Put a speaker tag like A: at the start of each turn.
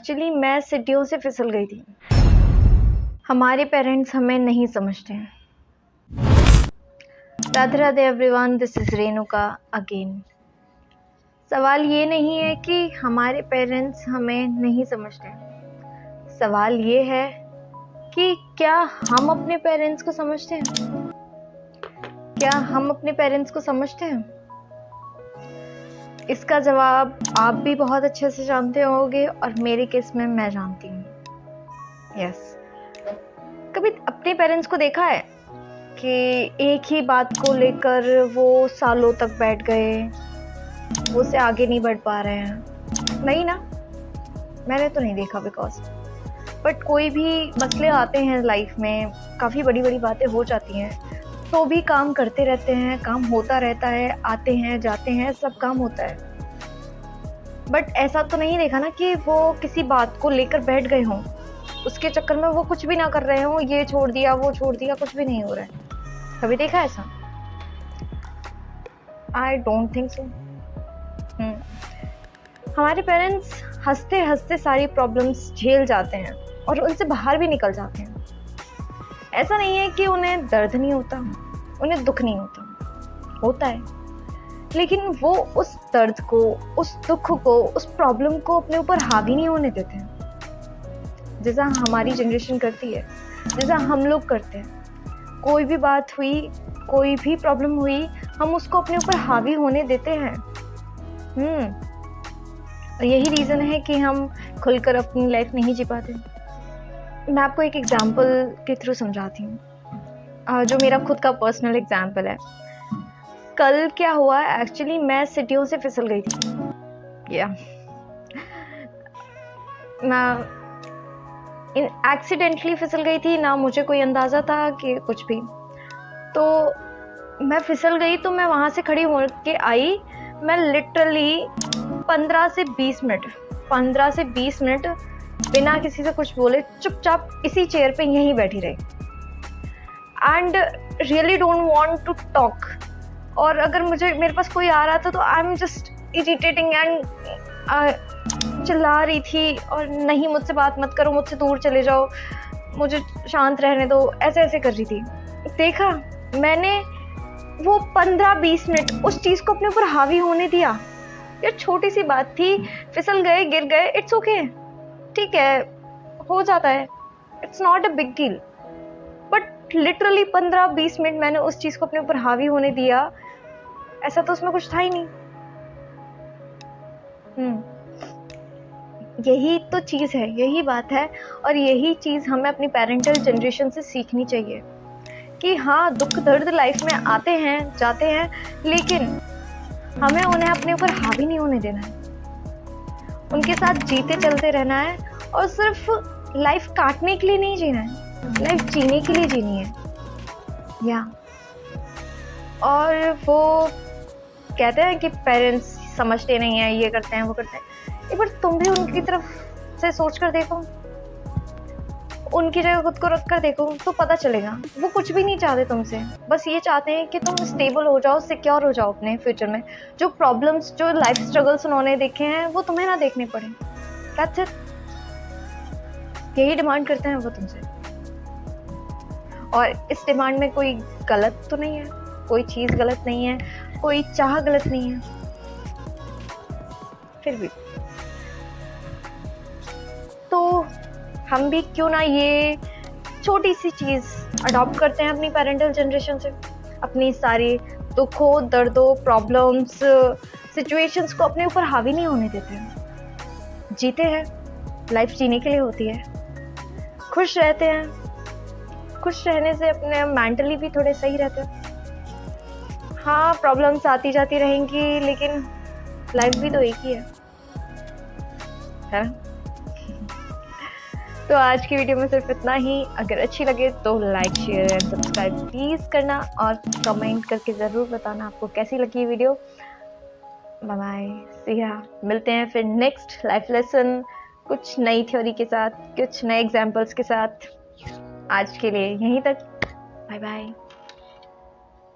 A: Actually मैं सीढ़ियों से फिसल गई थी। हमारे पेरेंट्स हमें नहीं समझते हैं। Radhe Radhe everyone, this is Renuka again. सवाल ये नहीं है कि हमारे पेरेंट्स हमें नहीं समझते हैं। सवाल ये है कि क्या हम अपने पेरेंट्स को समझते हैं? क्या हम अपने पेरेंट्स को समझते हैं? इसका जवाब आप भी बहुत अच्छे से जानते होंगे और मेरे केस में मैं जानती हूँ। यस, कभी अपने पेरेंट्स को देखा है कि एक ही बात को लेकर वो सालों तक बैठ गए, वो उससे आगे नहीं बढ़ पा रहे हैं? नहीं ना, मैंने तो नहीं देखा। बट कोई भी मसले आते हैं लाइफ में, काफ़ी बड़ी बड़ी बातें हो जाती हैं, तो भी काम करते रहते हैं, काम होता रहता है, आते हैं जाते हैं, सब काम होता है। बट ऐसा तो नहीं देखा ना कि वो किसी बात को लेकर बैठ गए हों, उसके चक्कर में वो कुछ भी ना कर रहे हों, ये छोड़ दिया वो छोड़ दिया, कुछ भी नहीं हो रहा है। कभी देखा ऐसा? I don't think so. हमारे पेरेंट्स हंसते हंसते सारी प्रॉब्लम्स झेल जाते हैं और उनसे बाहर भी निकल जाते हैं। ऐसा नहीं है कि उन्हें दर्द नहीं होता, उन्हें दुख नहीं होता है, लेकिन वो उस दर्द को, उस दुख को, उस प्रॉब्लम को अपने ऊपर हावी नहीं होने देते हैं, जैसा हमारी जनरेशन करती है, जैसा हम लोग करते हैं। कोई भी बात हुई, कोई भी प्रॉब्लम हुई, हम उसको अपने ऊपर हावी होने देते हैं। यही रीज़न है कि हम खुलकर अपनी लाइफ नहीं जी पाते। मैं आपको एक एग्जाम्पल के थ्रू समझाती हूँ, जो मेरा खुद का पर्सनल एग्जाम्पल है। कल क्या हुआ, एक्चुअली मैं सीढ़ियों से फिसल गई थी। मैं एक्सीडेंटली फिसल गई थी, ना मुझे कोई अंदाज़ा था कि कुछ भी। तो मैं फिसल गई, तो मैं वहाँ से खड़ी होकर आई। मैं लिटरली 15 से 20 मिनट बिना किसी से कुछ बोले चुपचाप इसी चेयर पे यहीं बैठी रही, and really don't want to talk. और अगर मेरे पास कोई आ रहा था तो I am just irritating and चिल्ला रही थी, और नहीं, मुझसे बात मत करो, मुझसे दूर चले जाओ, मुझे शांत रहने दो, ऐसे कर रही थी। देखा, मैंने वो 15-20 मिनट उस चीज़ को अपने ऊपर हावी होने दिया। यार छोटी सी बात थी, फिसल गए, गिर गए, इट्स ओके, ठीक है, हो जाता है, it's not a big deal. But literally 15-20 minute मैंने उस चीज़ को अपने ऊपर हावी होने दिया। ऐसा तो उसमें कुछ था ही नहीं। यही तो चीज़ है, यही बात है, और यही चीज़ हमें अपनी पेरेंटल जनरेशन से सीखनी चाहिए कि हाँ, दुख दर्द लाइफ में आते हैं जाते हैं, लेकिन हमें उन्हें अपने ऊपर हावी नहीं होने देना है। उनके साथ जीते चलते रहना है, और सिर्फ लाइफ काटने के लिए नहीं जीना है, लाइफ जीने के लिए जीनी है। और वो कहते हैं कि पेरेंट्स समझते नहीं हैं, ये करते हैं वो करते हैं। एक बार तुम भी उनकी तरफ से सोच कर देखो, उनकी जगह खुद को रख कर देखो, तो पता चलेगा वो कुछ भी नहीं चाहते तुमसे। बस ये चाहते हैं कि तुम स्टेबल हो जाओ, सिक्योर हो जाओ अपने फ्यूचर में। जो प्रॉब्लम्स, जो लाइफ स्ट्रगल्स उन्होंने देखे हैं, वो तुम्हें ना देखने पड़े। That's it. यही डिमांड करते हैं वो तुमसे, और इस डिमांड में कोई गलत तो नहीं है, कोई चीज़ गलत नहीं है, कोई चाह गलत नहीं है। फिर भी तो हम भी क्यों ना ये छोटी सी चीज़ अडॉप्ट करते हैं अपनी पेरेंटल जनरेशन से। अपनी सारी दुखों, दर्दों, प्रॉब्लम्स, सिचुएशंस को अपने ऊपर हावी नहीं होने देते हैं। जीते हैं, लाइफ जीने के लिए होती है। खुश रहते हैं, खुश रहने से अपने मेंटली भी थोड़े सही रहते हैं। हाँ, प्रॉब्लम्स आती जाती रहेंगी, लेकिन लाइफ भी तो एक ही है। तो आज की वीडियो में सिर्फ इतना ही। अगर अच्छी लगे तो like, share and subscribe please करना, और कमेंट करके ज़रूर बताना आपको कैसी लगी ये वीडियो। बाय बाय, सी या। मिलते हैं फिर नेक्स्ट लाइफ लेसन, कुछ नई थ्योरी के साथ, कुछ नए एग्जाम्पल्स के साथ। आज के लिए यहीं तक, बाय बाय।